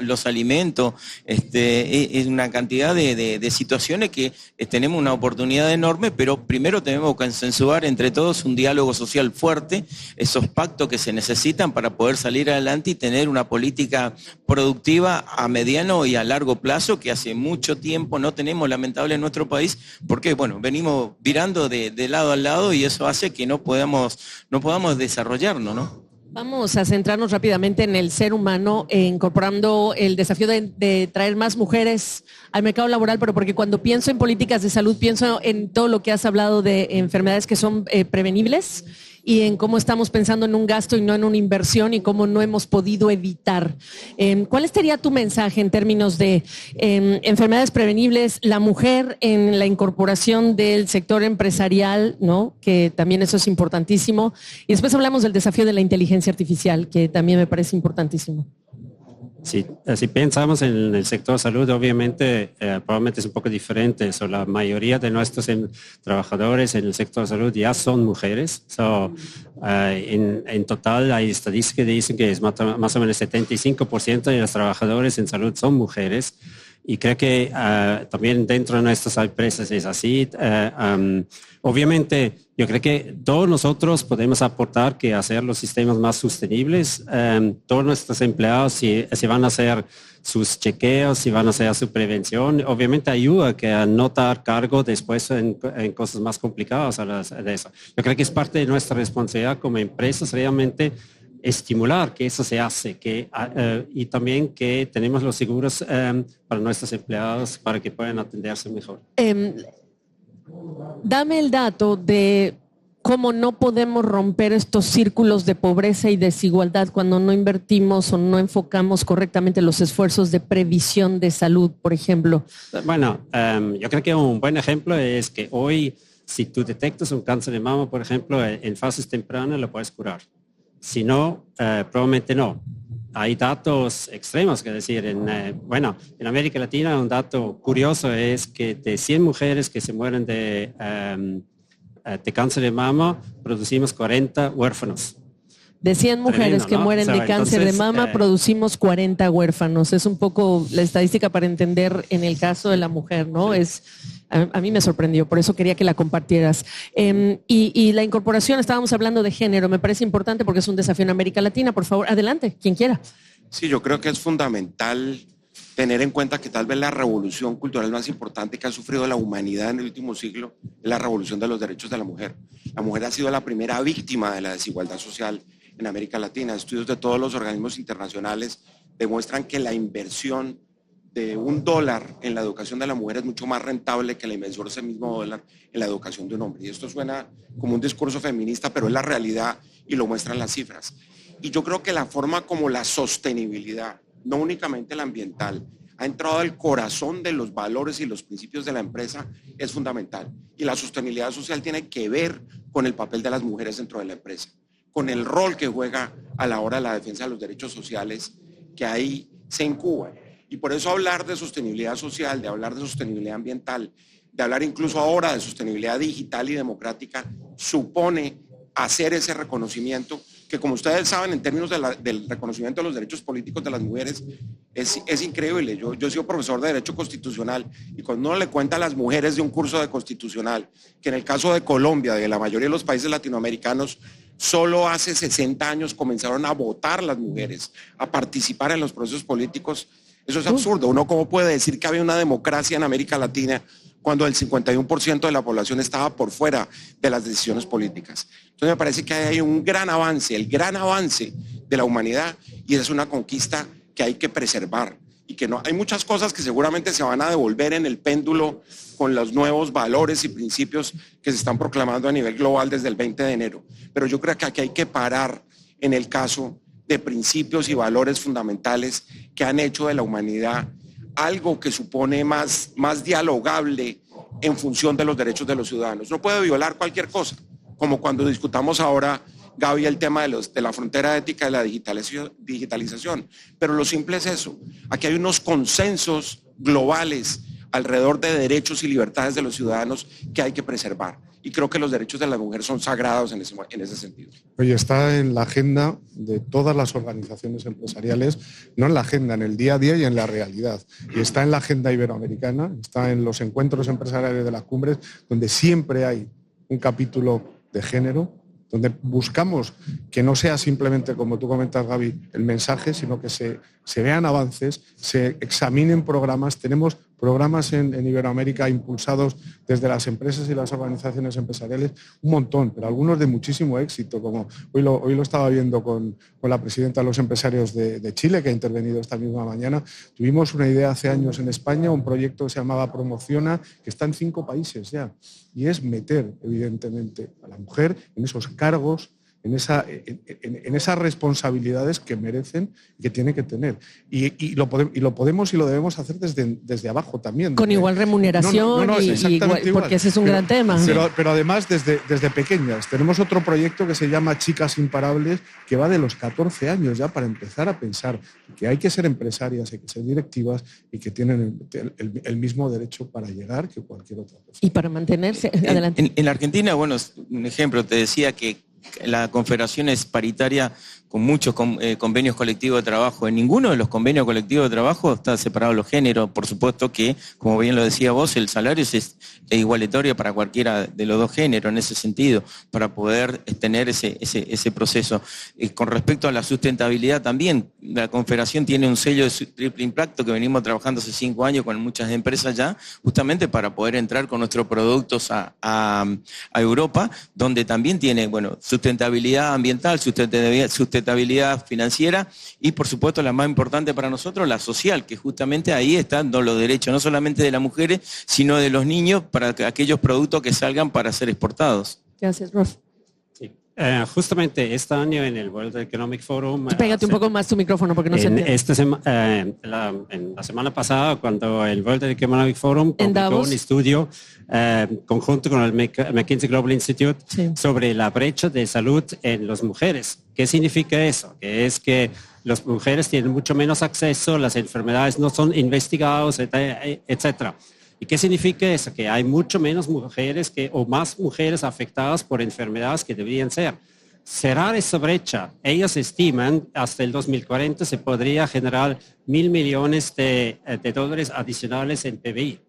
los alimentos, es una cantidad de situaciones que tenemos una oportunidad enorme, pero primero tenemos que consensuar entre todos un diálogo social fuerte, esos pactos que se necesitan para poder salir adelante y tener una política productiva a mediano y a largo plazo que hace mucho tiempo no tenemos, lamentable, en nuestro país, porque bueno, venimos virando de lado a lado y eso hace que no podamos desarrollarnos, ¿no? Vamos a centrarnos rápidamente en el ser humano, incorporando el desafío de traer más mujeres al mercado laboral, pero porque cuando pienso en políticas de salud, pienso en todo lo que has hablado de enfermedades que son prevenibles y en cómo estamos pensando en un gasto y no en una inversión y cómo no hemos podido evitar. ¿Cuál sería tu mensaje en términos de enfermedades prevenibles, la mujer en la incorporación del sector empresarial, ¿no? Que también eso es importantísimo? Y después hablamos del desafío de la inteligencia artificial, que también me parece importantísimo. Sí, si pensamos en el sector salud, obviamente probablemente es un poco diferente. La mayoría de nuestros trabajadores en el sector salud ya son mujeres. En total hay estadísticas que dicen que es más o menos 75% de los trabajadores en salud son mujeres. Y creo que también dentro de nuestras empresas es así. Obviamente, yo creo que todos nosotros podemos aportar que hacer los sistemas más sostenibles. Todos nuestros empleados, si van a hacer sus chequeos, si van a hacer su prevención, obviamente ayuda a no dar cargo después en cosas más complicadas de eso. Yo creo que es parte de nuestra responsabilidad como empresas realmente estimular que eso se hace, y también que tenemos los seguros para nuestros empleados para que puedan atenderse mejor. Dame el dato de cómo no podemos romper estos círculos de pobreza y desigualdad cuando no invertimos o no enfocamos correctamente los esfuerzos de previsión de salud, por ejemplo. Bueno, yo creo que un buen ejemplo es que hoy, si tú detectas un cáncer de mama, por ejemplo, en fases tempranas lo puedes curar. Si no, probablemente no. Hay datos extremos, que decir, en América Latina un dato curioso es que de 100 mujeres que se mueren de cáncer de mama, producimos 40 huérfanos. De 100 mujeres que mueren de cáncer de mama, producimos 40 huérfanos. Es un poco la estadística para entender en el caso de la mujer, ¿no? Sí. A mí me sorprendió, por eso quería que la compartieras. Y la incorporación, estábamos hablando de género, me parece importante porque es un desafío en América Latina. Por favor, adelante, quien quiera. Sí, yo creo que es fundamental tener en cuenta que tal vez la revolución cultural más importante que ha sufrido la humanidad en el último siglo es la revolución de los derechos de la mujer. La mujer ha sido la primera víctima de la desigualdad social en América Latina. Estudios de todos los organismos internacionales demuestran que la inversión de $1 en la educación de la mujer es mucho más rentable que la inversión de ese mismo dólar en la educación de un hombre. Y esto suena como un discurso feminista, pero es la realidad y lo muestran las cifras. Y yo creo que la forma como la sostenibilidad, no únicamente la ambiental, ha entrado al corazón de los valores y los principios de la empresa es fundamental. Y la sostenibilidad social tiene que ver con el papel de las mujeres dentro de la empresa, con el rol que juega a la hora de la defensa de los derechos sociales que ahí se incuban. Y por eso hablar de sostenibilidad social, de hablar de sostenibilidad ambiental, de hablar incluso ahora de sostenibilidad digital y democrática, supone hacer ese reconocimiento que, como ustedes saben, en términos del reconocimiento de los derechos políticos de las mujeres, es increíble. Yo he sido profesor de Derecho Constitucional y cuando uno le cuenta a las mujeres de un curso de Constitucional, que en el caso de Colombia, de la mayoría de los países latinoamericanos, solo hace 60 años comenzaron a votar las mujeres, a participar en los procesos políticos. Eso es absurdo. Uno cómo puede decir que había una democracia en América Latina cuando el 51% de la población estaba por fuera de las decisiones políticas. Entonces me parece que hay un gran avance, el gran avance de la humanidad, y es una conquista que hay que preservar. Y que no, hay muchas cosas que seguramente se van a devolver en el péndulo con los nuevos valores y principios que se están proclamando a nivel global desde el 20 de enero. Pero yo creo que aquí hay que parar en el caso de principios y valores fundamentales que han hecho de la humanidad algo que supone más dialogable en función de los derechos de los ciudadanos. No puede violar cualquier cosa, como cuando discutamos ahora, Gaby, el tema de la frontera ética de la digitalización. Pero lo simple es eso. Aquí hay unos consensos globales alrededor de derechos y libertades de los ciudadanos que hay que preservar. y creo que los derechos de la mujer son sagrados en ese sentido. Oye, está en la agenda de todas las organizaciones empresariales, no en la agenda, en el día a día y en la realidad. Y está en la agenda iberoamericana, está en los encuentros empresariales de las cumbres, donde siempre hay un capítulo de género, donde buscamos que no sea simplemente, como tú comentas, Gaby, el mensaje, sino que se vean avances, se examinen programas. Tenemos programas en Iberoamérica impulsados desde las empresas y las organizaciones empresariales, un montón, pero algunos de muchísimo éxito, como hoy lo estaba viendo con la presidenta de los empresarios de Chile, que ha intervenido esta misma mañana. Tuvimos una idea hace años en España, un proyecto que se llamaba Promociona, que está en 5 países ya, y es meter, evidentemente, a la mujer en esos cargos, en esas responsabilidades que merecen y que tienen que tener. Y lo podemos y lo debemos hacer desde abajo también. Con igual remuneración, igual, porque ese es un gran tema. Pero además desde pequeñas. Tenemos otro proyecto que se llama Chicas Imparables, que va de los 14 años ya, para empezar a pensar que hay que ser empresarias, hay que ser directivas y que tienen el mismo derecho para llegar que cualquier otra persona. Y para mantenerse. Adelante. En la Argentina, bueno, un ejemplo, te decía que la Confederación es paritaria con muchos convenios colectivos de trabajo. En ninguno de los convenios colectivos de trabajo está separado los géneros. Por supuesto que, como bien lo decía vos, el salario es igualatorio para cualquiera de los dos géneros en ese sentido, para poder tener ese proceso. Con respecto a la sustentabilidad también, la Confederación tiene un sello de triple impacto que venimos trabajando hace 5 años con muchas empresas ya, justamente para poder entrar con nuestros productos a Europa, donde también tiene, bueno, sustentabilidad ambiental, sustentabilidad financiera y, por supuesto, la más importante para nosotros, la social, que justamente ahí están los derechos, no solamente de las mujeres, sino de los niños para aquellos productos que salgan para ser exportados. Gracias, Rolf. Sí. Justamente este año en el World Economic Forum... Pégate un poco más tu micrófono porque no se entiende. En la semana pasada, cuando el World Economic Forum publicó un estudio conjunto con el McKinsey Global Institute sobre la brecha de salud en las mujeres. ¿Qué significa eso? Que es que las mujeres tienen mucho menos acceso, las enfermedades no son investigadas, etcétera. ¿Y qué significa eso? Que hay mucho menos mujeres o más mujeres afectadas por enfermedades que deberían ser. Cerrar esa brecha, ellos estiman hasta el 2040 se podría generar $1.000 millones de dólares adicionales en PBI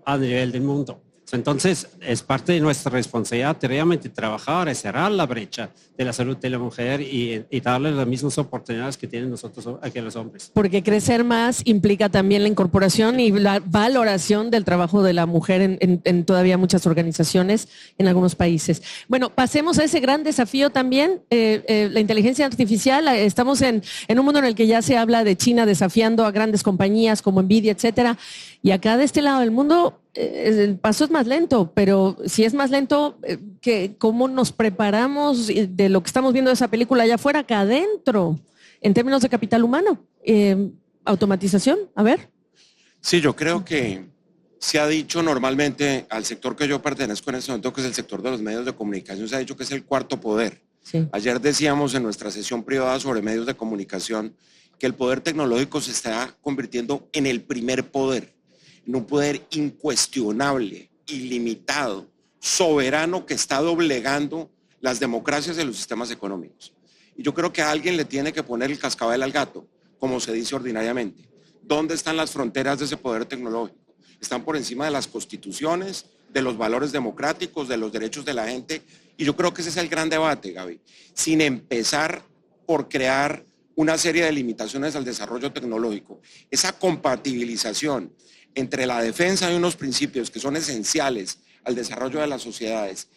a nivel del mundo. Entonces, es parte de nuestra responsabilidad de realmente trabajar y cerrar la brecha de la salud de la mujer y darle las mismas oportunidades que tienen nosotros que los hombres. Porque crecer más implica también la incorporación y la valoración del trabajo de la mujer en todavía muchas organizaciones en algunos países. Bueno, pasemos a ese gran desafío también, la inteligencia artificial. Estamos en un mundo en el que ya se habla de China desafiando a grandes compañías como Nvidia, etcétera. Y acá de este lado del mundo el paso es más lento, pero si es más lento, ¿cómo nos preparamos de lo que estamos viendo de esa película allá afuera, acá adentro, en términos de capital humano? Automatización, a ver. Sí, yo creo que se ha dicho normalmente al sector que yo pertenezco en este momento, que es el sector de los medios de comunicación, se ha dicho que es el cuarto poder. Sí. Ayer decíamos en nuestra sesión privada sobre medios de comunicación que el poder tecnológico se está convirtiendo en el primer poder, en un poder incuestionable, ilimitado, soberano, que está doblegando las democracias y los sistemas económicos. Y yo creo que a alguien le tiene que poner el cascabel al gato, como se dice ordinariamente. ¿Dónde están las fronteras de ese poder tecnológico? Están por encima de las constituciones, de los valores democráticos, de los derechos de la gente. Y yo creo que ese es el gran debate, Gaby. Sin empezar por crear una serie de limitaciones al desarrollo tecnológico, esa compatibilización entre la defensa de unos principios que son esenciales al desarrollo de las sociedades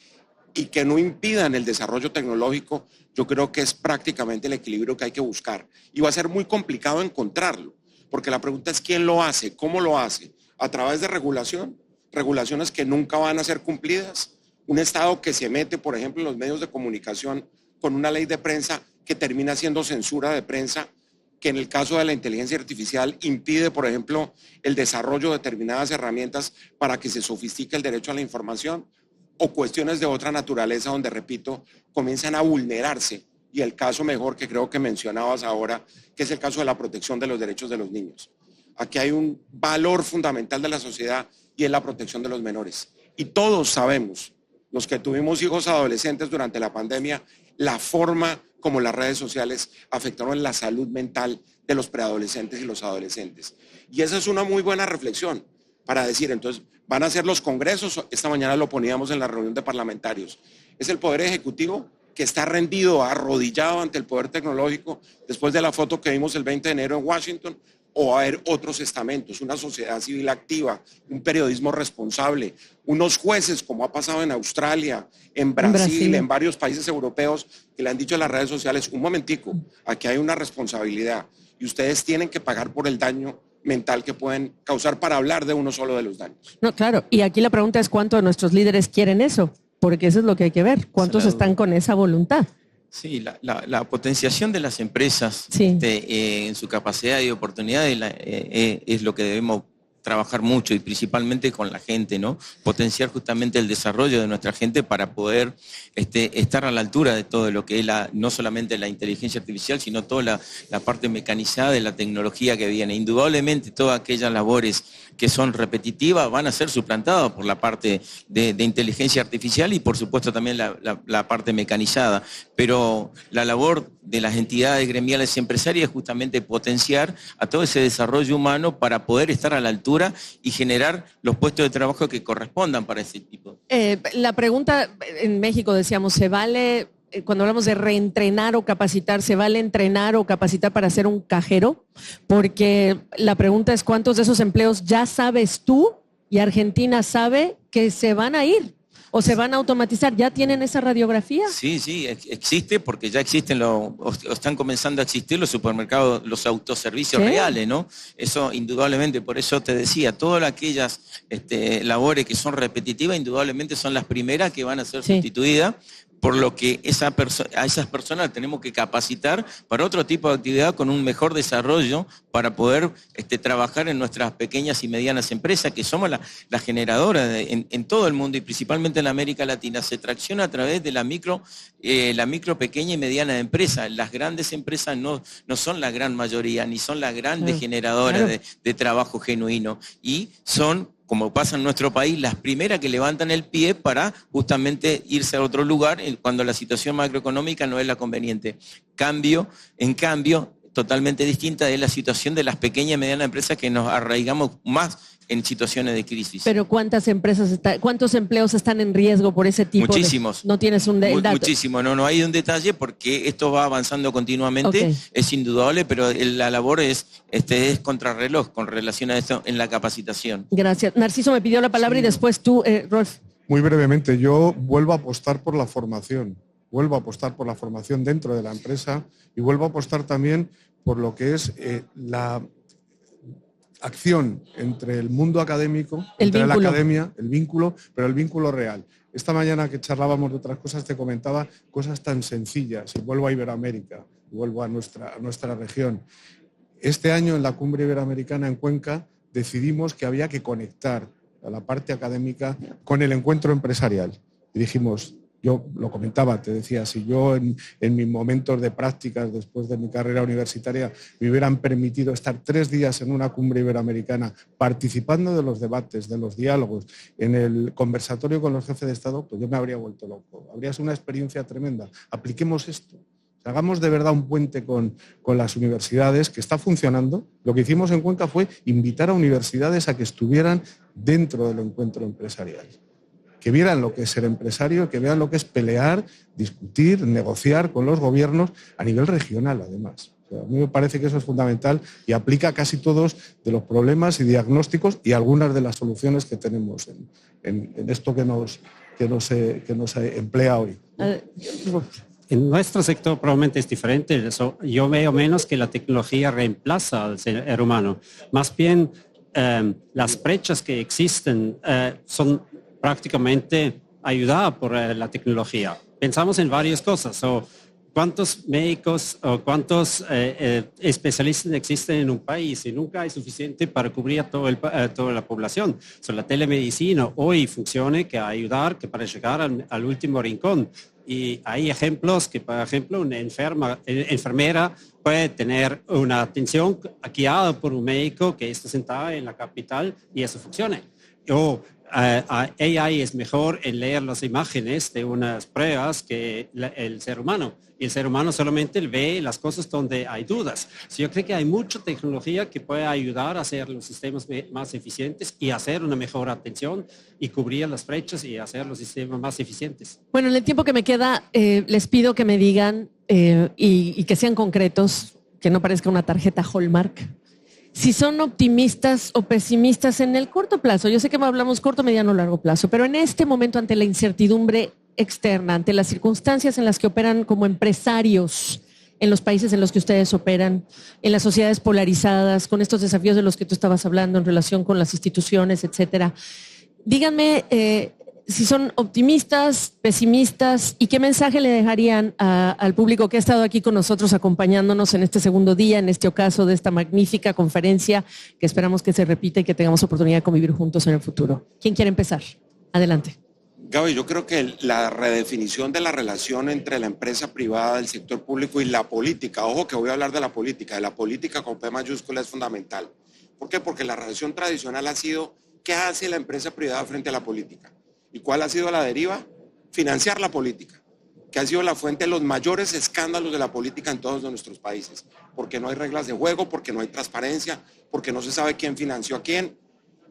y que no impidan el desarrollo tecnológico, yo creo que es prácticamente el equilibrio que hay que buscar. Y va a ser muy complicado encontrarlo, porque la pregunta es quién lo hace, cómo lo hace, a través de regulación, regulaciones que nunca van a ser cumplidas, un Estado que se mete, por ejemplo, en los medios de comunicación con una ley de prensa que termina siendo censura de prensa, que en el caso de la inteligencia artificial impide, por ejemplo, el desarrollo de determinadas herramientas para que se sofistique el derecho a la información, o cuestiones de otra naturaleza donde, repito, comienzan a vulnerarse. Y el caso mejor que creo que mencionabas ahora, que es el caso de la protección de los derechos de los niños. Aquí hay un valor fundamental de la sociedad y es la protección de los menores. Y todos sabemos, los que tuvimos hijos adolescentes durante la pandemia, la forma como las redes sociales afectaron la salud mental de los preadolescentes y los adolescentes. Y esa es una muy buena reflexión para decir, entonces, van a ser los congresos, esta mañana lo poníamos en la reunión de parlamentarios, es el Poder Ejecutivo que está rendido, arrodillado ante el poder tecnológico, después de la foto que vimos el 20 de enero en Washington, o va a haber otros estamentos, una sociedad civil activa, un periodismo responsable, unos jueces, como ha pasado en Australia, en Brasil, en varios países europeos, que le han dicho a las redes sociales, un momentico, aquí hay una responsabilidad y ustedes tienen que pagar por el daño mental que pueden causar, para hablar de uno solo de los daños. No, claro, y aquí la pregunta es cuántos de nuestros líderes quieren eso, porque eso es lo que hay que ver, cuántos están con esa voluntad. Sí, la potenciación de las empresas en su capacidad y oportunidad es lo que debemos trabajar mucho y principalmente con la gente, ¿no? Potenciar justamente el desarrollo de nuestra gente para poder estar a la altura de todo lo que es no solamente la inteligencia artificial, sino toda la parte mecanizada de la tecnología que viene. Indudablemente todas aquellas labores que son repetitivas van a ser suplantadas por la parte de inteligencia artificial y por supuesto también la parte mecanizada. Pero la labor de las entidades gremiales y empresarias es justamente potenciar a todo ese desarrollo humano para poder estar a la altura y generar los puestos de trabajo que correspondan para ese tipo. La pregunta en México decíamos, ¿se vale, cuando hablamos de reentrenar o capacitar, ¿se vale entrenar o capacitar para ser un cajero? Porque la pregunta es ¿cuántos de esos empleos ya sabes tú y Argentina sabe que se van a ir? ¿O se van a automatizar? ¿Ya tienen esa radiografía? Sí, existe porque ya existen, están comenzando a existir los supermercados, los autoservicios reales, ¿no? Eso indudablemente, por eso te decía, todas aquellas labores que son repetitivas, indudablemente son las primeras que van a ser sustituidas, por lo que a esas personas tenemos que capacitar para otro tipo de actividad con un mejor desarrollo para poder trabajar en nuestras pequeñas y medianas empresas, que somos la generadora en todo el mundo y principalmente en América Latina. Se tracciona a través de la micro, pequeña y mediana empresa. Las grandes empresas no son la gran mayoría, ni son las grandes generadoras de trabajo genuino, y son, como pasa en nuestro país, las primeras que levantan el pie para justamente irse a otro lugar cuando la situación macroeconómica no es la conveniente. En cambio, totalmente distinta es la situación de las pequeñas y medianas empresas que nos arraigamos más en situaciones de crisis. Pero ¿cuántos empleos están en riesgo por ese tipo? Muchísimos. No tienes un dato. Muchísimo, no hay un detalle porque esto va avanzando continuamente, es indudable, pero la labor es contrarreloj con relación a esto en la capacitación. Gracias. Narciso me pidió la palabra y después tú, Rolf. Muy brevemente, yo vuelvo a apostar por la formación. Vuelvo a apostar por la formación dentro de la empresa y vuelvo a apostar también por lo que es la acción entre el mundo académico, entre la academia, el vínculo, pero el vínculo real. Esta mañana que charlábamos de otras cosas te comentaba cosas tan sencillas, y vuelvo a Iberoamérica, vuelvo a nuestra región. Este año en la Cumbre Iberoamericana en Cuenca decidimos que había que conectar a la parte académica con el encuentro empresarial. Y dijimos, yo lo comentaba, te decía, si yo en mis momentos de prácticas después de mi carrera universitaria me hubieran permitido estar 3 días en una cumbre iberoamericana participando de los debates, de los diálogos, en el conversatorio con los jefes de Estado, pues yo me habría vuelto loco. Habría sido una experiencia tremenda. Apliquemos esto. Hagamos de verdad un puente con las universidades, que está funcionando. Lo que hicimos en Cuenca fue invitar a universidades a que estuvieran dentro del encuentro empresarial. Que vieran lo que es ser empresario, que vean lo que es pelear, discutir, negociar con los gobiernos a nivel regional, además. O sea, a mí me parece que eso es fundamental y aplica a casi todos de los problemas y diagnósticos y algunas de las soluciones que tenemos en esto que nos emplea hoy. En nuestro sector probablemente es diferente. Yo veo menos que la tecnología reemplaza al ser humano. Más bien, las brechas que existen son prácticamente ayudadas por la tecnología. Pensamos en varias cosas. ¿Cuántos médicos o cuántos especialistas existen en un país? Y nunca hay suficiente para cubrir a toda la población. La telemedicina hoy funciona que ayudar que para llegar al último rincón. Y hay ejemplos que, por ejemplo, una enfermera puede tener una atención guiada por un médico que está sentada en la capital y eso funciona. O AI es mejor en leer las imágenes de unas pruebas que el ser humano. Y el ser humano solamente ve las cosas donde hay dudas. Yo creo que hay mucha tecnología que puede ayudar a hacer los sistemas más eficientes y hacer una mejor atención y cubrir las brechas y hacer los sistemas más eficientes. Bueno, en el tiempo que me queda, les pido que me digan y que sean concretos, que no parezca una tarjeta Hallmark, si son optimistas o pesimistas en el corto plazo. Yo sé que hablamos corto, mediano, largo plazo, pero en este momento, ante la incertidumbre externa, ante las circunstancias en las que operan como empresarios en los países en los que ustedes operan, en las sociedades polarizadas, con estos desafíos de los que tú estabas hablando en relación con las instituciones, etcétera. Díganme si son optimistas, pesimistas y qué mensaje le dejarían al público que ha estado aquí con nosotros acompañándonos en este segundo día, en este ocaso de esta magnífica conferencia que esperamos que se repita y que tengamos oportunidad de convivir juntos en el futuro. ¿Quién quiere empezar? Adelante. Gaby, yo creo que la redefinición de la relación entre la empresa privada, el sector público y la política, ojo que voy a hablar de la política con P mayúscula es fundamental. ¿Por qué? Porque la relación tradicional ha sido ¿qué hace la empresa privada frente a la política? ¿Y cuál ha sido la deriva? Financiar la política, que ha sido la fuente de los mayores escándalos de la política en todos nuestros países, porque no hay reglas de juego, porque no hay transparencia, porque no se sabe quién financió a quién,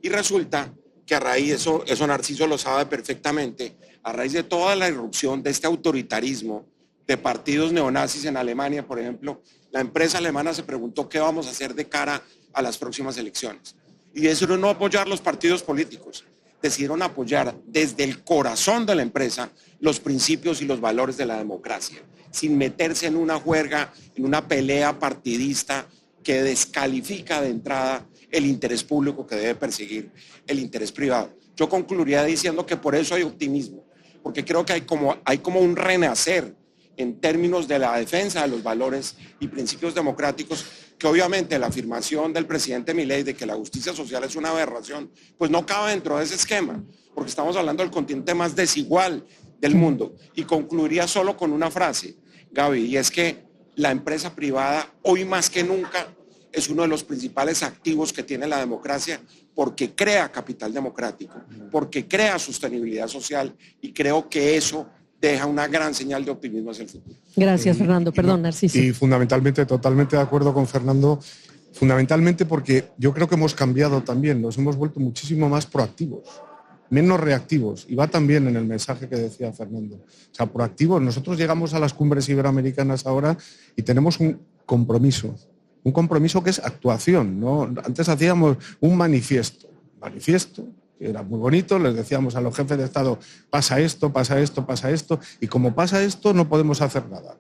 y resulta que a raíz, eso Narciso lo sabe perfectamente, a raíz de toda la irrupción de este autoritarismo de partidos neonazis en Alemania, por ejemplo, la empresa alemana se preguntó qué vamos a hacer de cara a las próximas elecciones. Y decidieron no apoyar los partidos políticos, decidieron apoyar desde el corazón de la empresa los principios y los valores de la democracia, sin meterse en una juerga, en una pelea partidista que descalifica de entrada el interés público que debe perseguir el interés privado. Yo concluiría diciendo que por eso hay optimismo, porque creo que hay como un renacer en términos de la defensa de los valores y principios democráticos, que obviamente la afirmación del presidente Milei de que la justicia social es una aberración, pues no cabe dentro de ese esquema, porque estamos hablando del continente más desigual del mundo. Y concluiría solo con una frase, Gaby, y es que la empresa privada hoy más que nunca es uno de los principales activos que tiene la democracia porque crea capital democrático, porque crea sostenibilidad social y creo que eso deja una gran señal de optimismo hacia el futuro. Gracias, Fernando. Perdón, Narciso. Y fundamentalmente, totalmente de acuerdo con Fernando, fundamentalmente porque yo creo que hemos cambiado también, nos hemos vuelto muchísimo más proactivos, menos reactivos, y va también en el mensaje que decía Fernando. O sea, proactivos. Nosotros llegamos a las cumbres iberoamericanas ahora y tenemos un compromiso que es actuación, ¿no? Antes hacíamos un manifiesto, que era muy bonito, les decíamos a los jefes de Estado, pasa esto, pasa esto, pasa esto, y como pasa esto no podemos hacer nada,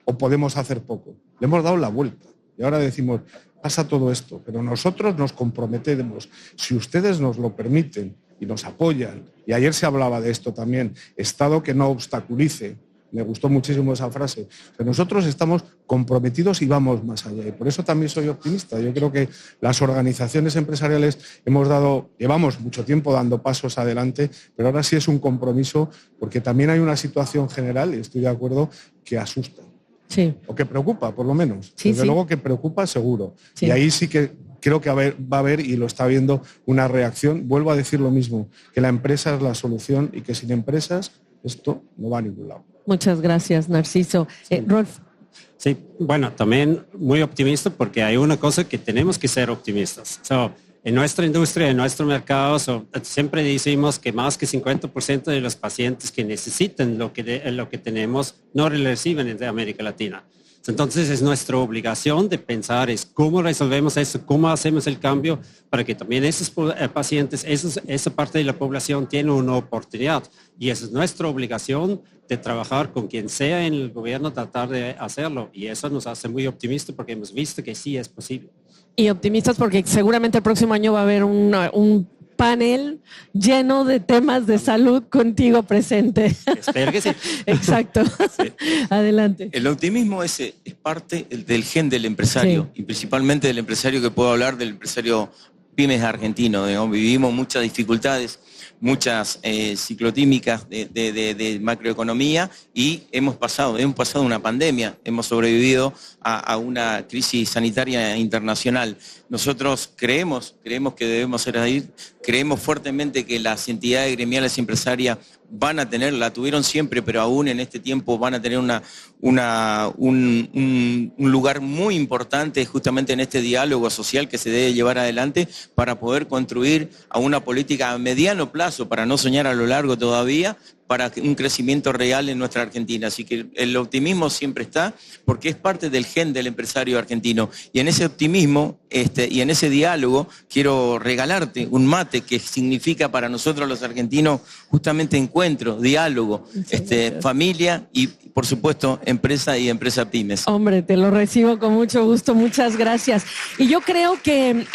o podemos hacer poco. Le hemos dado la vuelta, y ahora decimos, pasa todo esto, pero nosotros nos comprometemos, si ustedes nos lo permiten y nos apoyan, y ayer se hablaba de esto también, Estado que no obstaculice. Me gustó muchísimo esa frase. Pero nosotros estamos comprometidos y vamos más allá. Y por eso también soy optimista. Yo creo que las organizaciones empresariales llevamos mucho tiempo dando pasos adelante, pero ahora sí es un compromiso porque también hay una situación general, y estoy de acuerdo, que asusta. Sí. O que preocupa, por lo menos. Sí, Desde luego que preocupa, seguro. Sí. Y ahí sí que creo que va a haber, y lo está viendo, una reacción. Vuelvo a decir lo mismo, que la empresa es la solución y que sin empresas esto no va a ningún lado. Muchas gracias, Narciso. Rolf. Sí, bueno, también muy optimista porque hay una cosa que tenemos que ser optimistas. En nuestra industria, en nuestro mercado, siempre decimos que más que 50% de los pacientes que necesitan lo que tenemos no lo reciben de América Latina. Entonces es nuestra obligación de pensar cómo resolvemos eso, cómo hacemos el cambio para que también esos pacientes, esa parte de la población tiene una oportunidad. Y esa es nuestra obligación de trabajar con quien sea en el gobierno, tratar de hacerlo. Y eso nos hace muy optimistas porque hemos visto que sí es posible. Y optimistas porque seguramente el próximo año va a haber un panel lleno de temas de salud contigo presente. Espero que sí. Exacto. Sí. Adelante. El optimismo es parte del gen del empresario, sí. Y principalmente del empresario que puedo hablar, del empresario pymes argentino. Digamos, vivimos muchas dificultades, muchas ciclotímicas de macroeconomía y hemos pasado una pandemia, hemos sobrevivido a una crisis sanitaria internacional. Nosotros creemos que debemos ser ahí, creemos fuertemente que las entidades gremiales y empresarias van a tener, la tuvieron siempre, pero aún en este tiempo van a tener un lugar muy importante justamente en este diálogo social que se debe llevar adelante para poder construir a una política a mediano plazo, para no soñar a lo largo todavía, para un crecimiento real en nuestra Argentina. Así que el optimismo siempre está, porque es parte del gen del empresario argentino. Y en ese optimismo y en ese diálogo quiero regalarte un mate que significa para nosotros los argentinos justamente encuentro, diálogo, familia y por supuesto empresa y empresa pymes. Hombre, te lo recibo con mucho gusto, muchas gracias. Y yo creo que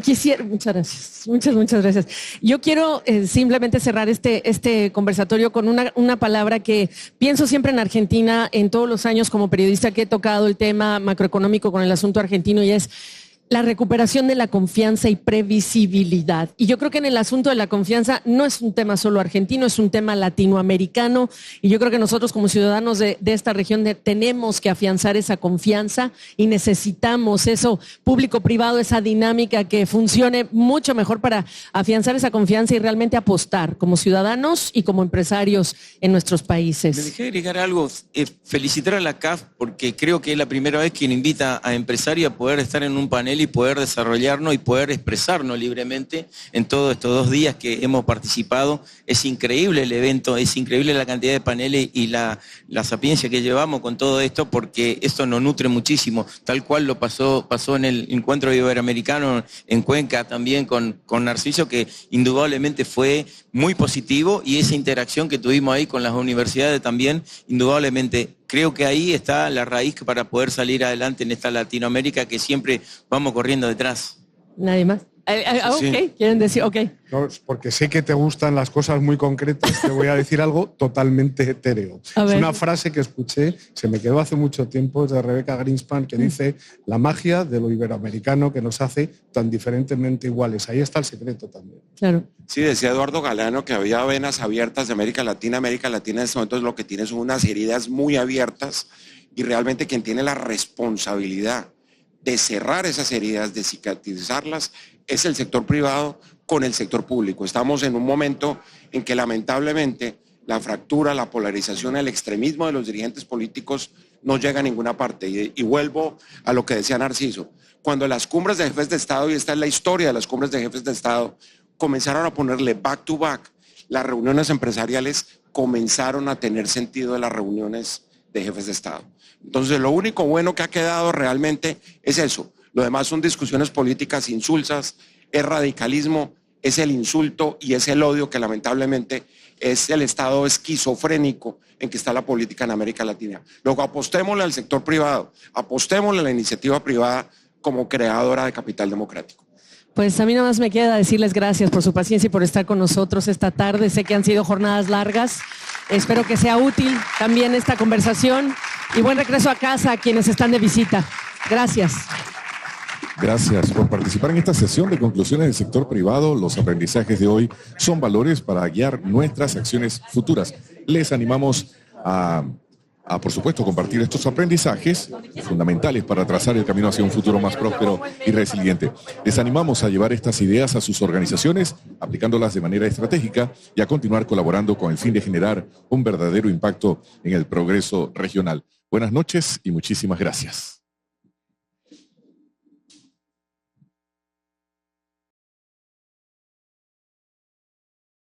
quisiera, muchas gracias, muchas gracias. Yo quiero simplemente cerrar este conversatorio con una palabra que pienso siempre en Argentina, en todos los años como periodista que he tocado el tema macroeconómico con el asunto argentino, y es la recuperación de la confianza y previsibilidad. Y yo creo que en el asunto de la confianza no es un tema solo argentino, es un tema latinoamericano, y yo creo que nosotros como ciudadanos de esta región tenemos que afianzar esa confianza y necesitamos eso público-privado, esa dinámica que funcione mucho mejor para afianzar esa confianza y realmente apostar como ciudadanos y como empresarios en nuestros países. Me dejé agregar algo, felicitar a la CAF porque creo que es la primera vez que invita a empresarios a poder estar en un panel y poder desarrollarnos y poder expresarnos libremente en todos estos 2 días que hemos participado. Es increíble el evento, es increíble la cantidad de paneles y la sapiencia que llevamos con todo esto, porque esto nos nutre muchísimo, tal cual lo pasó en el encuentro iberoamericano en Cuenca también con Narciso, que indudablemente fue muy positivo, y esa interacción que tuvimos ahí con las universidades también, indudablemente. Creo que ahí está la raíz para poder salir adelante en esta Latinoamérica que siempre vamos corriendo detrás. ¿Nadie más? Ok, quieren decir, ok. No, porque sé que te gustan las cosas muy concretas, te voy a decir algo totalmente etéreo. Es una frase que escuché, se me quedó hace mucho tiempo, es de Rebecca Greenspan, que dice: la magia de lo iberoamericano que nos hace tan diferentemente iguales. Ahí está el secreto también. Claro. Sí, decía Eduardo Galeano que había venas abiertas de América Latina. América Latina en este momento lo que tiene son unas heridas muy abiertas, y realmente quien tiene la responsabilidad de cerrar esas heridas, de cicatrizarlas, es el sector privado con el sector público. Estamos en un momento en que lamentablemente la fractura, la polarización, el extremismo de los dirigentes políticos no llega a ninguna parte. Y vuelvo a lo que decía Narciso. Cuando las cumbres de jefes de Estado, y esta es la historia de las cumbres de jefes de Estado, comenzaron a ponerle back to back, las reuniones empresariales comenzaron a tener sentido de las reuniones de jefes de Estado. Entonces, lo único bueno que ha quedado realmente es eso. Lo demás son discusiones políticas insulsas, es radicalismo, es el insulto y es el odio que lamentablemente es el estado esquizofrénico en que está la política en América Latina. Luego apostémosle al sector privado, apostémosle a la iniciativa privada como creadora de capital democrático. Pues a mí nada más me queda decirles gracias por su paciencia y por estar con nosotros esta tarde. Sé que han sido jornadas largas. Espero que sea útil también esta conversación, y buen regreso a casa a quienes están de visita. Gracias. Gracias por participar en esta sesión de conclusiones del sector privado. Los aprendizajes de hoy son valores para guiar nuestras acciones futuras. Les animamos a por supuesto, compartir estos aprendizajes fundamentales para trazar el camino hacia un futuro más próspero y resiliente. Les animamos a llevar estas ideas a sus organizaciones, aplicándolas de manera estratégica, y a continuar colaborando con el fin de generar un verdadero impacto en el progreso regional. Buenas noches y muchísimas gracias.